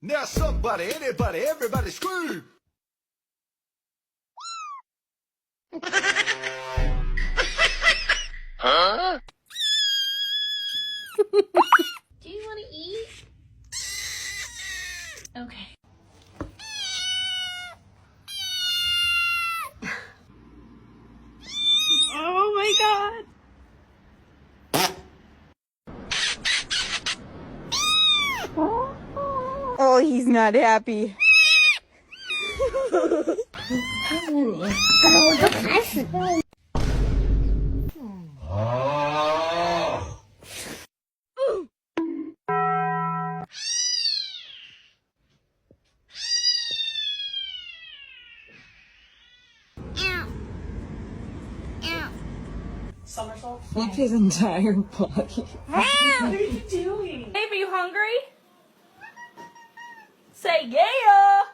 Now somebody, anybody, everybody scream! Huh? Do you want to eat? Okay. Oh my god! Oh, he's not happy. 我都开始了。Somersault? Flip his entire body. What are you doing? Babe, are you hungry? Say yeah!